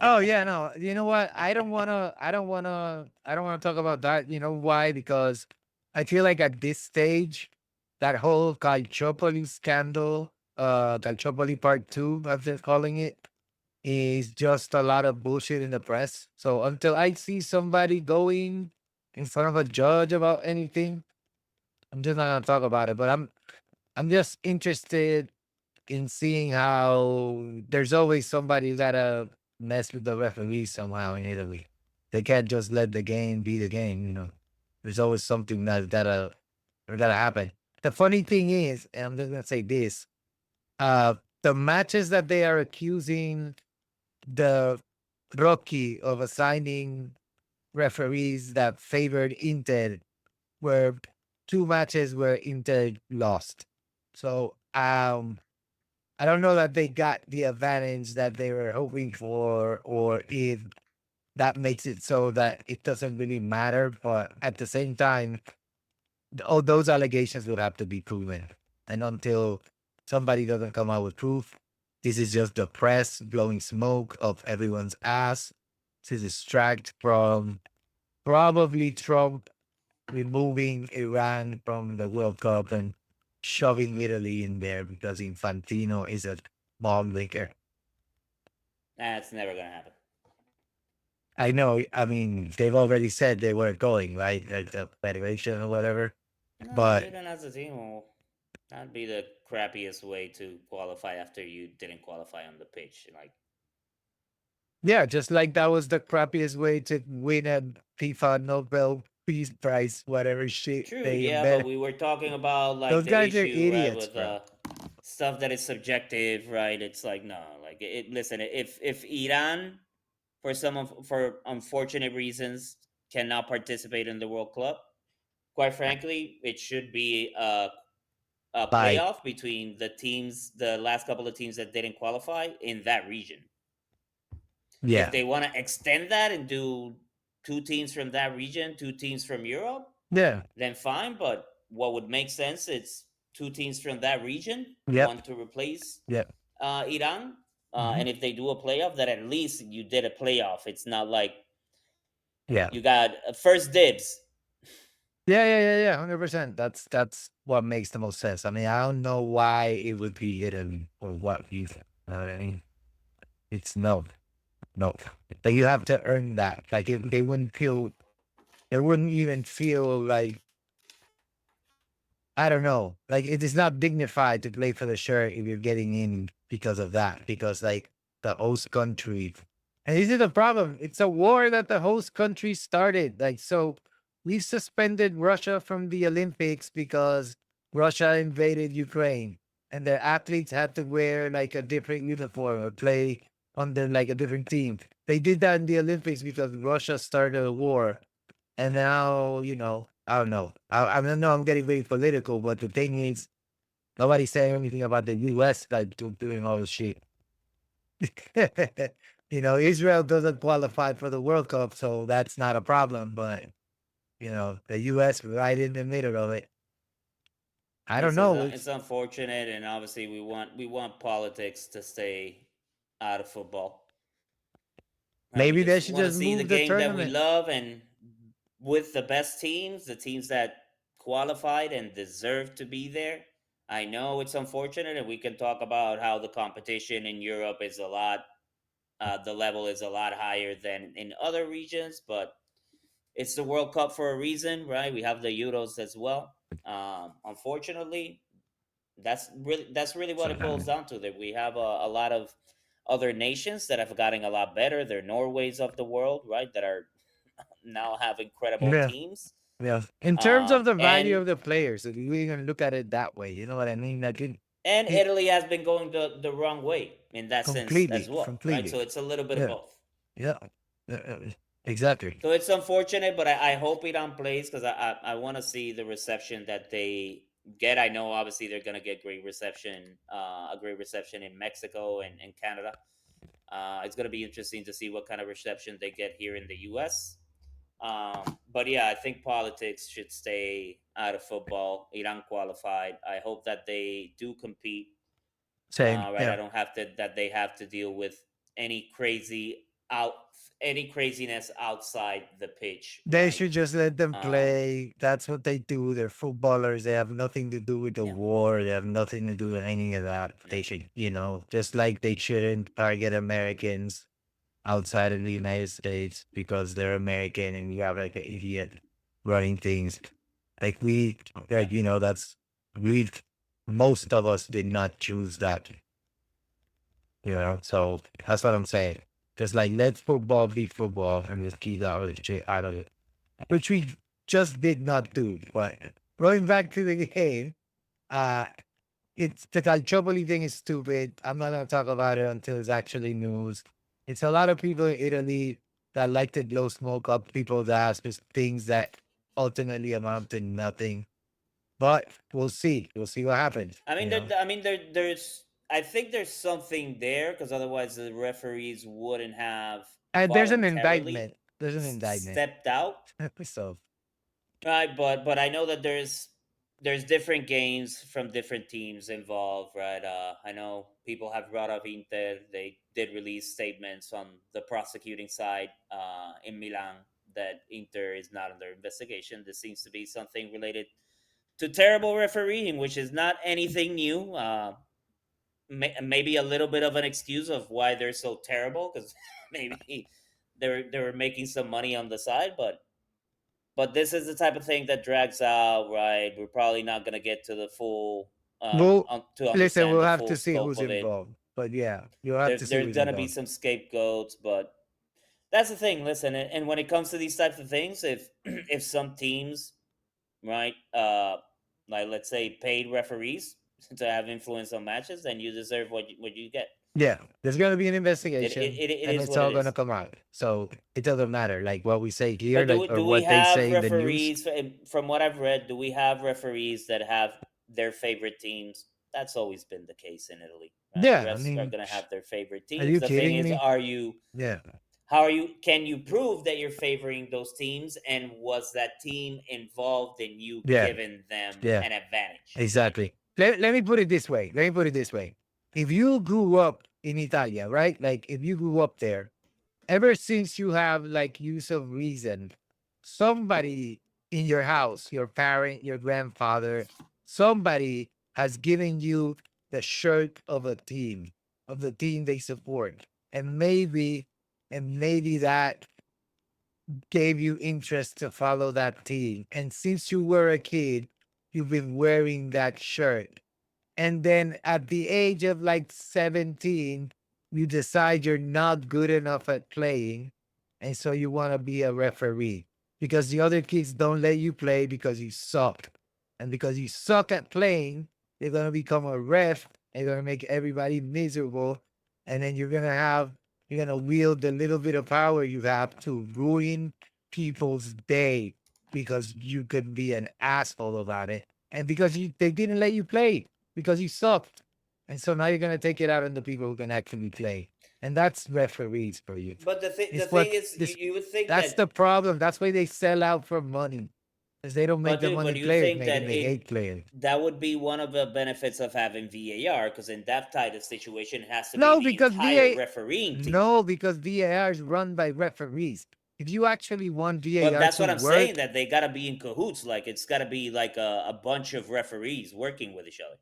Oh yeah, no. You know what? I don't wanna talk about that. You know why? Because I feel like at this stage, that whole Calciopoli scandal Calciopoli Part 2, as they're calling it, is just a lot of bullshit in the press. So until I see somebody going in front of a judge about anything, I'm just not gonna talk about it. But I'm just interested in seeing how there's always somebody gotta mess with the referee somehow in Italy. They can't just let the game be the game, you know. There's always something that gotta happen. The funny thing is, and I'm just gonna say this, uh the matches that they are accusing the Rocky of assigning referees that favored Inter were two matches where Inter lost. So I don't know that they got the advantage that they were hoping for, or if that makes it so that it doesn't really matter. But at the same time, all those allegations will have to be proven. And until somebody doesn't come out with proof, this is just the press blowing smoke up everyone's ass to distract from probably Trump removing Iran from the World Cup and shoving Italy in there because Infantino is a ball linker. That's never gonna happen. I know. I mean, they've already said they weren't going, right? Like the federation or whatever. No, But even as a team, well, that'd be the crappiest way to qualify after you didn't qualify on the pitch. Like, yeah, just like that was the crappiest way to win a FIFA Nobel Peace Prize, whatever shit true, they yeah, but invented. we were talking about like Those the guys are issue, right, idiots, with bro. stuff that is subjective, right? It's like no, like listen, if Iran for unfortunate reasons cannot participate in the World Club, quite frankly, it should be a Like, playoff between the last couple of teams that didn't qualify in that region. If yeah, they want to extend that and do two teams from that region, two teams from Europe, yeah, then fine. But what would make sense is two teams from that region, yep, one to replace yep, Iran. mhm, And if they do a playoff, that at least you did a playoff. It's not like yeah. you got first dibs. Yeah, 100%. That's what makes the most sense. I mean, I don't know why it would be hidden or what you know what I mean? It's no, no. Like you have to earn that. Like they wouldn't feel, it wouldn't even feel like, I don't know. Like it is not dignified to play for the shirt if you're getting in because of that. Because like the host country, and this is the problem. It's a war that the host country started. Like so, we suspended Russia from the Olympics because Russia invaded Ukraine, and their athletes had to wear like a different uniform or play under like a different team. They did that in the Olympics because Russia started a war, and now, I don't know. I don't know. I'm getting very political, but the thing is, nobody's saying anything about the U.S. like doing all this shit. Israel doesn't qualify for the World Cup, so that's not a problem. But the U.S. right in the middle of it. I don't know. It's unfortunate, and obviously we want politics to stay out of football. We Maybe they just should want to just see the move the game that we tournament. love, and with the best teams, the teams that qualified and deserve to be there. I know it's unfortunate, and we can talk about how the competition in Europe is a lot, the level is a lot higher than in other regions, but it's the World Cup for a reason, right? We have the Euros as well. Unfortunately, that's really what it boils down to. That we have a lot of other nations that have gotten a lot better. They're Norways of the world, right? That are now have incredible Yeah, teams. yeah. In terms of the value And of the players, if you even look at it that way, you know what I mean? Like and it Italy has been going the wrong way in that sense as completely, well, right? completely. So it's a little bit of Yeah. both. Yeah. Exactly. So it's unfortunate, but I hope Iran plays because I want to see the reception that they get. I know obviously they're gonna get a great reception in Mexico and Canada. It's gonna be interesting to see what kind of reception they get here in the U.S. But yeah, I think politics should stay out of football. Iran qualified. I hope that they do compete. Same. Right, I Yeah. don't have to that they have to deal with any crazy out any craziness outside the pitch, They right? should just let them Um, play. That's what they do. They're footballers. They have nothing to do with the yeah, war. They have nothing to do with any of that. yeah. They should, just like they shouldn't target Americans outside of the United States because they're American and you have like an idiot running things. Like Yeah. that's we, most of us did not choose that, So that's what I'm saying. Just like let football be football and just keep that other shit out of it, which we just did not do. But going back to the game, uh, it's the Calciopoli thing is stupid. I'm not gonna talk about it until it's actually news. It's a lot of people in Italy that like to blow smoke up people's ass with things that ultimately amount to nothing. But we'll see. We'll see what happens. There's. I think there's something there because otherwise the referees wouldn't have And there's an voluntarily indictment. There's an indictment. stepped out. So Right, but I know that there's different games from different teams involved, right? I know people have brought up Inter. They did release statements on the prosecuting side in Milan that Inter is not under investigation. This seems to be something related to terrible refereeing, which is not anything new. Maybe a little bit of an excuse of why they're so terrible because maybe they were making some money on the side, but this is the type of thing that drags out, right? We're probably not going to get to the full well, to listen, understand we'll the have full to see scope who's of it. involved. But yeah, you'll have to see There's who's going to be involved. some scapegoats, but that's the thing. Listen, and when it comes to these types of things, if if some teams, right, like let's say paid referees to have influence on matches, then you deserve what you get. Yeah, there's gonna be an It, it, investigation, it, it and is it's what it all gonna is. come out. So it doesn't matter, like what we say here, But like or do we what they have say in the news. referees from what I've read? Do we have referees that have their favorite teams? That's always been the case in Italy, right? Yeah, I Refs are mean, going to have their favorite are teams. you The thing kidding is, me? are you Yeah, how are you? Can you prove that you're favoring those teams? And was that team involved in you yeah, giving them yeah, an advantage? Right? exactly. Let me put it this way. Let me put it this way. If you grew up in Italia, right? Like if you grew up there, ever since you have like use of reason, somebody in your house, your parent, your grandfather, somebody has given you the shirt of the team they support. And maybe that gave you interest to follow that team. And since you were a kid, you've been wearing that shirt. And then at the age of like 17, you decide you're not good enough at playing. And so you want to be a referee because the other kids don't let you play because you suck. And because you suck at playing, you're going to become a ref and you're going to make everybody miserable. And then you're going to wield the little bit of power you have to ruin people's day because you could be an asshole about it. And because they didn't let you play because you sucked. And so now you're gonna take it out on the people who can actually play. And that's referees for you. But the It's thing what is, this you would think that's that. the problem. That's why they sell out for money. Because they don't make But the dude, money but you players think make that and they hate players. that would be one of the benefits of having VAR because in that type of situation, it has to be No, the because entire VA refereeing team. no, because VAR is run by referees. If you actually want But VAR that's to what I'm saying. work, That they gotta be in cahoots. Like it's gotta be like a bunch of referees working with each other.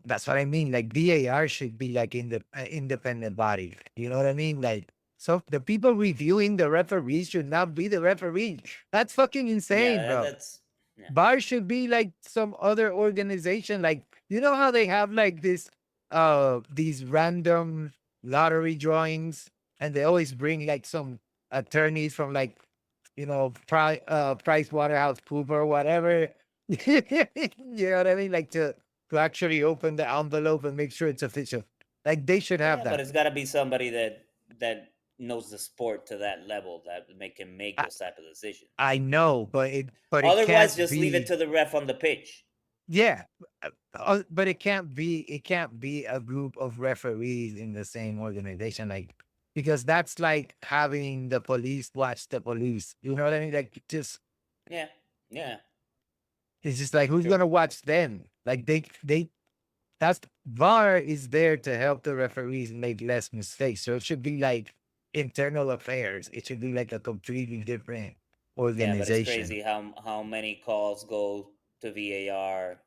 that's what I mean. Like VAR should be like in the independent body. You know what I mean? Like so the people reviewing the referees should not be the referees. That's fucking insane, Yeah, bro. that's yeah, Bar should be like some other organization. Like you know how they have like this these random lottery drawings and they always bring like some attorneys from like Price Waterhouse Cooper or whatever. You know what I mean? Like to actually open the envelope and make sure it's official. Like they should have yeah. But that. it's gotta be somebody that knows the sport to that level that can make I, those type of decisions. I know, but it Otherwise, can't just leave it be. to the ref on the pitch. Yeah, but it can't be a group of referees in the same organization, like because that's like having the police watch the police. You know what I mean? Like just Yeah, yeah, it's just like who's true. gonna watch them? Like they that's VAR is there to help the referees make less mistakes. So it should be like internal affairs. It should be like a completely different Yeah, but it's organization. crazy how many calls go to VAR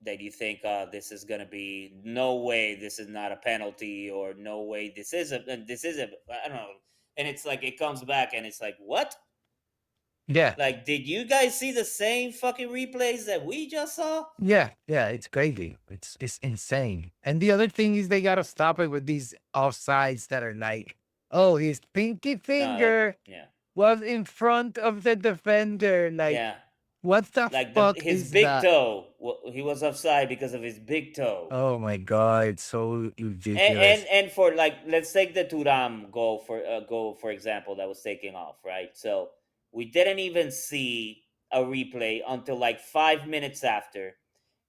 that you think, this is gonna be no way, this is not a penalty, or no way, this is a, I don't know, and it's like it comes back and it's like, what? Yeah, Like, did you guys see the same fucking replays that we just saw? yeah, yeah. It's crazy. It's insane. And the other thing is they gotta stop it with these offsides that are like, oh, his pinky No, that, finger yeah, was in front of the defender. Like, yeah. what the Like the fuck his is big that? toe, he was offside because of his big toe. Oh my god, it's so and ridiculous. and, and for, like, let's take the Turam goal for example, that was taken off, right? So we didn't even see a replay until like 5 minutes after,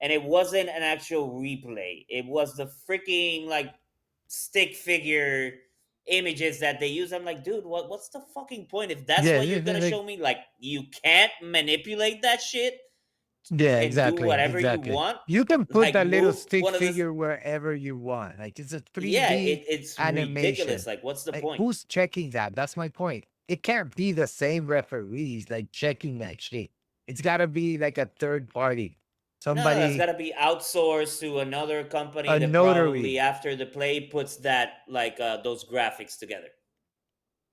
and it wasn't an actual replay. It was the freaking, like, stick figure images that they use. I'm like, dude, what's the fucking point if that's Yeah, what yeah, you're yeah, gonna like, show me? Like, you can't manipulate that shit yeah, and do exactly, whatever you exactly. want. You can put Like, that little move stick one of the, figure wherever you want. Like it's a yeah, 3D it's ridiculous. animation. Like, what's the Like point? who's checking that? That's my point. It can't be the same referees like checking that shit. It's gotta be like a third party. No, that's got Somebody, to be outsourced to another company a that probably notary. after the play puts that, like, those graphics together.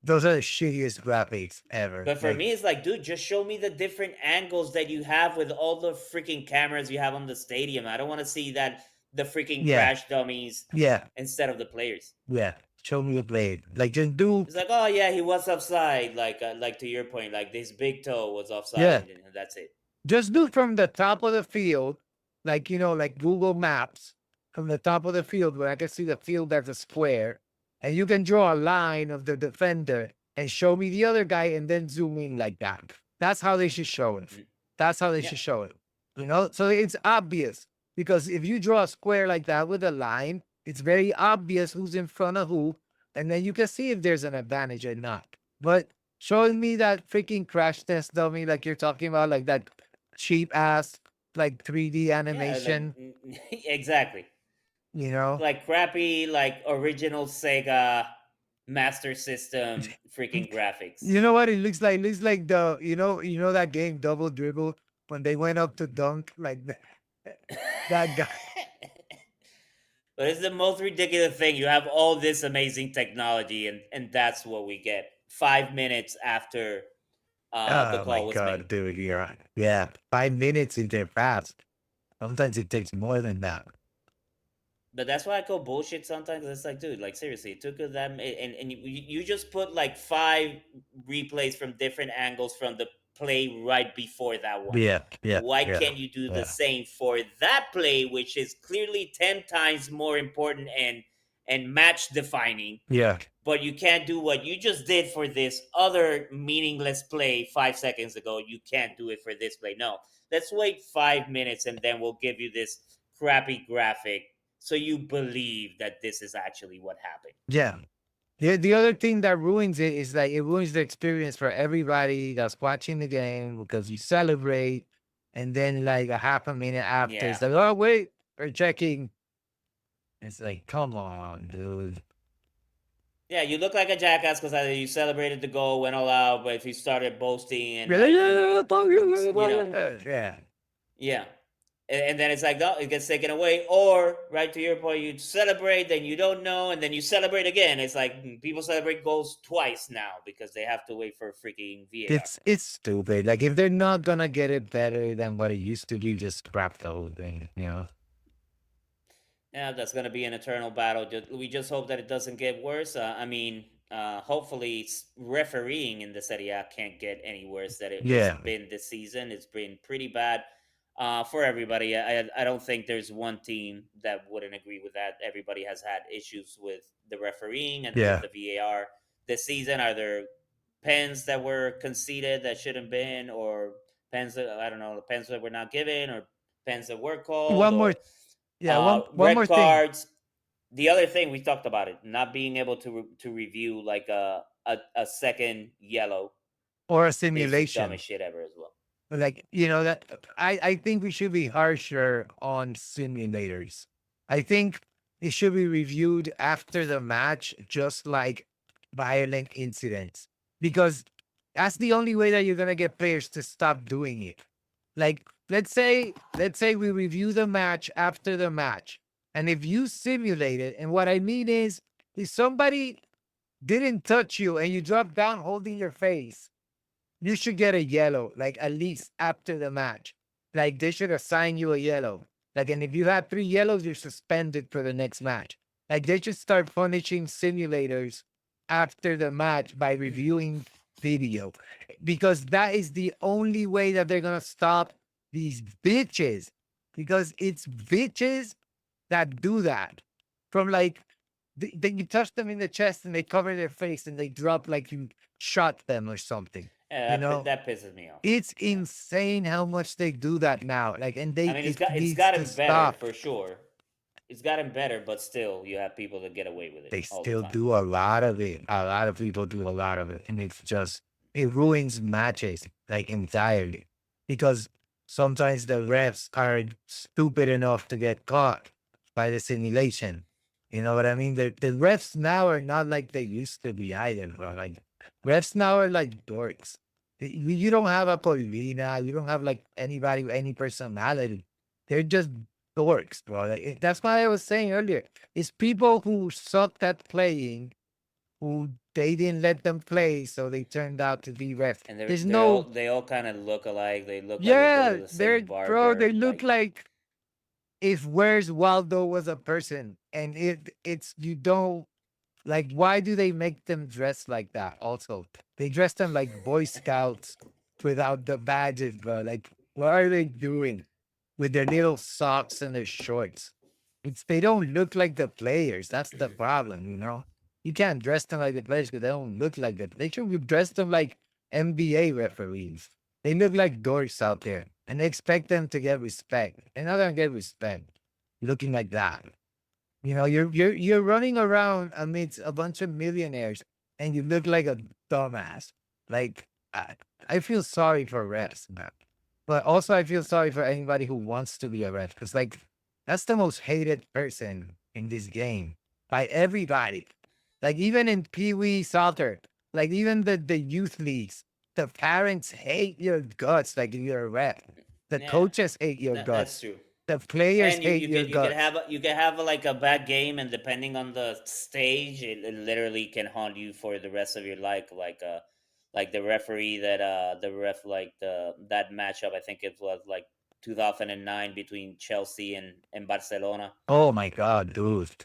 Those are the shittiest graphics ever. But for Like, me, it's like, dude, just show me the different angles that you have with all the freaking cameras you have on the stadium. I don't want to see that the freaking yeah, crash dummies yeah, instead of the players. yeah. Show me the blade. Like just do, It's like, oh yeah, he was offside. Like to your point, like this big toe was offside, yeah. and that's it. Just do from the top of the field, like like Google Maps, from the top of the field where I can see the field as a square, and you can draw a line of the defender and show me the other guy, and then zoom in like that. That's how they should show it. Mm, That's how they yeah, should show it. So it's obvious because if you draw a square like that with a line, it's very obvious who's in front of who, and then you can see if there's an advantage or not. But showing me that freaking crash test dummy like you're talking about, like that cheap ass like 3D yeah, like, animation, exactly. you know? Like crappy, like original Sega Master System freaking graphics. You know what it looks like? It looks like the that game Double Dribble when they went up to dunk like that guy. But it's the most ridiculous thing. You have all this amazing technology, and that's what we get 5 minutes after the Oh my call was made. god, dude, you're right. Yeah, 5 minutes is there fast. Sometimes it takes more than that. But that's why I call bullshit sometimes. 'Cause it's like, dude, like seriously, it took us that, and you just put like five replays from different angles from the play right before that one. Yeah, yeah, Why yeah, can't you do the yeah, same for that play, which is clearly 10 times more important and match defining? yeah, But you can't do what you just did for this other meaningless play 5 seconds ago. You can't do it for this play. No, let's wait 5 minutes and then we'll give you this crappy graphic so you believe that this is actually what happened. yeah. The other thing that ruins it is like it ruins the experience for everybody that's watching the game because you celebrate, and then like a half a minute after, Yeah. it's like, oh wait, we're checking. It's like, come on, dude. Yeah, you look like a jackass because either you celebrated the goal, went all out, but if you started boasting and, like, you know, Yeah, yeah. And then it's like, no, it gets taken away. Or, right to your point, you celebrate, then you don't know, and then you celebrate again. It's like, people celebrate goals twice now because they have to wait for freaking VAR. it's stupid. Like if they're not gonna get it better than what it used to be, just scrap the whole thing. Yeah, that's going to be an eternal battle. We just hope that it doesn't get worse. I mean, hopefully, refereeing in the Serie A can't get any worse than it's Yeah, been this season. It's been pretty bad for everybody. I don't think there's one team that wouldn't agree with that. Everybody has had issues with the refereeing and with yeah. the VAR this season. Are there pens that were conceded that shouldn't been, or pens that, I don't know, pens that were not given, or pens that were called, One more, or yeah, one red more thing, cards. The other thing we talked about it, not being able to review like a second yellow or a is the simulation. dumbest shit ever as well. Like, that I think we should be harsher on simulators. I think it should be reviewed after the match, just like violent incidents because that's the only way that you're gonna get players to stop doing it. Like let's say we review the match after the match, and if you simulate it, and what I mean is, if somebody didn't touch you and you drop down holding your face, you should get a yellow, like at least after the match. Like they should assign you a yellow. Like, and if you have three yellows, you're suspended for the next match. Like they should start punishing simulators after the match by reviewing video, because that is the only way that they're gonna stop these bitches. Because it's bitches that do that. From like, you touch them in the chest and they cover their face and they drop like you shot them or something. You Yeah, know, that pisses me off. it's Yeah, insane how much they do that now. Like, and I mean it it's needs to gotten better stop. for sure. It's gotten better, but still, you have people that get away with it They all the still time. do a lot of it. A lot of people do a lot of it. And it's just, it ruins matches like entirely. Because sometimes the refs are stupid enough to get caught by the simulation. You know what I mean? The refs now are not like they used to be either, bro. Like, refs now are like dorks. You don't have a Polina, you don't have like anybody with any personality. They're just dorks, bro. Like, that's why I was saying earlier, it's people who sucked at playing, who they didn't let them play, so they turned out to be refs. And There's no, they all kind of look alike. They look like they go to yeah, the they're same bro. They barber. look Like, like if Where's Waldo was a person, and it's you don't like. Why do they make them dress like that? Also, they dress them like Boy Scouts without the badges, bro. Like, what are they doing with their little socks and their shorts? It's they don't look like the players. That's the problem, you know. You can't dress them like the players because they don't look like it. They should dress them like NBA referees. They look like dorks out there, and they expect them to get respect. They're not gonna get respect looking like that. You know, you're running around amidst a bunch of millionaires, and you look like a dumbass. Like, I feel sorry for refs, man. But also, I feel sorry for anybody who wants to be a ref, because like that's the most hated person in this game by everybody. Like even in Pee Wee soccer, like even the youth leagues, the parents hate your guts. Like if you're a ref, the yeah, coaches hate your that's guts, true. the players And hate your guts. you can have like a bad game, and depending on the stage, it literally can haunt you for the rest of your life. Like the referee that the ref like the that matchup. I think it was like 2009 between Chelsea and Barcelona. Oh my god, dude.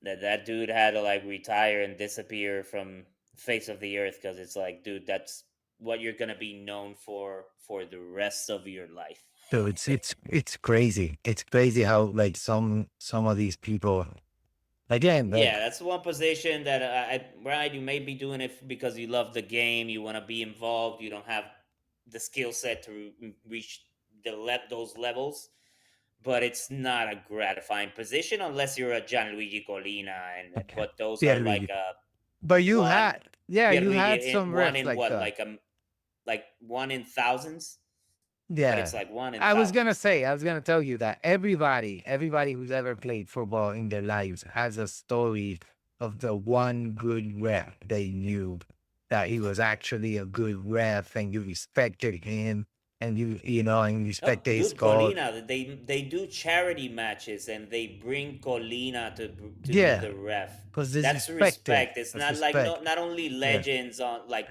That dude had to like retire and disappear from face of the earth, because it's like, dude, that's what you're gonna be known for the rest of your life. Dude, it's crazy. It's crazy how like some of these people again, Yeah, like that's one position that right, you may be doing it because you love the game, you want to be involved, you don't have the skill set to reach those levels, but it's not a gratifying position unless you're a Gianluigi Colina, and but those are like Pierluigi. But you one had, yeah, you had Pierluigi, some one refs in like what, that. like one in thousands, but Yeah. it's like one in I was gonna thousands. say, I was gonna tell you that everybody who's ever played football in their lives has a story of the one good ref they knew that he was actually a good ref and you respected him and you know, and you Oh, respected his dude, call. Colina, they do charity matches and they bring Colina to be Yeah, the ref. because there's That's respect there. respect. It's That's not like respect. not only Yeah. legends on like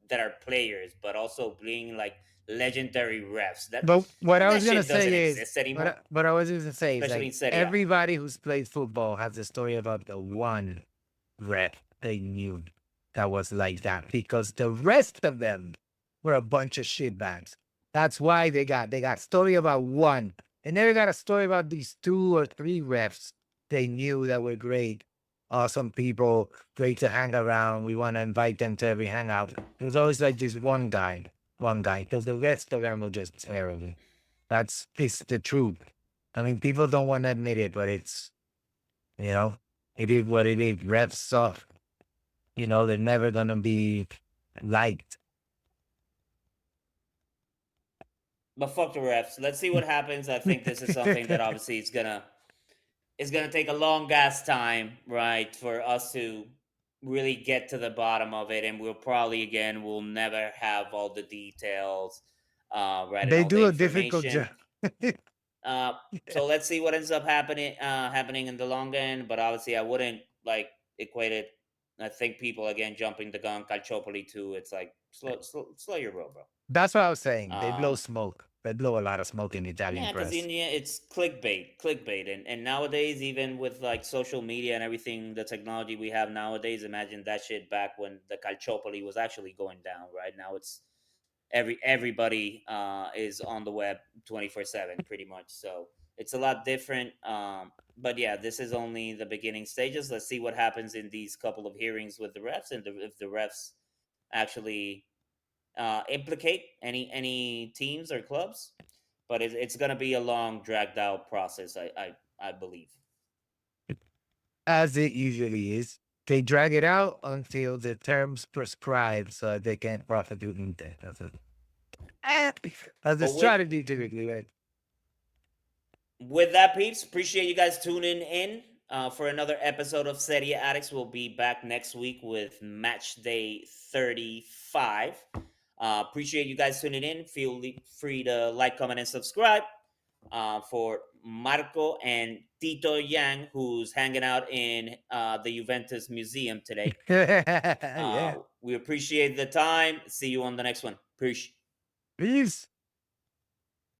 that are players, but also being like legendary refs. But what I That was gonna shit doesn't say is, exist anymore, what I was gonna say is especially like in Serie A. everybody who's played football has a story about the one ref they knew that was like that because the rest of them were a bunch of shitbags. That's why they got story about one. They never got a story about these two or three refs they knew that were great, awesome people, great to hang around. We want to invite them to every hangout. It was always like this one guy, because the rest of them were just terrible. That's it's the truth. I mean, people don't want to admit it, but it's, you know, it is what it is. Refs suck. You know, they're never gonna be liked. But fuck the refs. Let's see what happens. I think this is something that obviously it's gonna take a long ass time, right, for us to really get to the bottom of it, and we'll never have all the details, right, and They all the do a difficult information. job. Uh, so let's see what ends up happening in the long end. But obviously, I wouldn't like equate it. I think people again jumping the gun, Calciopoli too. It's like slow your roll, bro. That's what I was saying. They blow Um, smoke. They blow a lot of smoke in the Italian yeah, because press. in the end, it's clickbait, and nowadays, even with like social media and everything, the technology we have nowadays, imagine that shit back when the Calciopoli was actually going down. Right now, it's everybody is on the web 24/7 pretty much, so it's a lot different. But yeah, this is only the beginning stages. Let's see what happens in these couple of hearings with the refs, and if the refs actually implicate any teams or clubs. But it's going to be a long dragged out process, I believe. As it usually is. They drag it out until the terms prescribe so they can prosecute Inter. Eh, that's the But with strategy typically, right? with that, peeps, appreciate you guys tuning in for another episode of Serie Addicts. We'll be back next week with Match Day 35. Appreciate you guys tuning in. Feel free to like, comment, and subscribe. For Marco and Tito Yang, who's hanging out in the Juventus Museum today. Yeah. We appreciate the time. See you on the next one. Peace. Peace.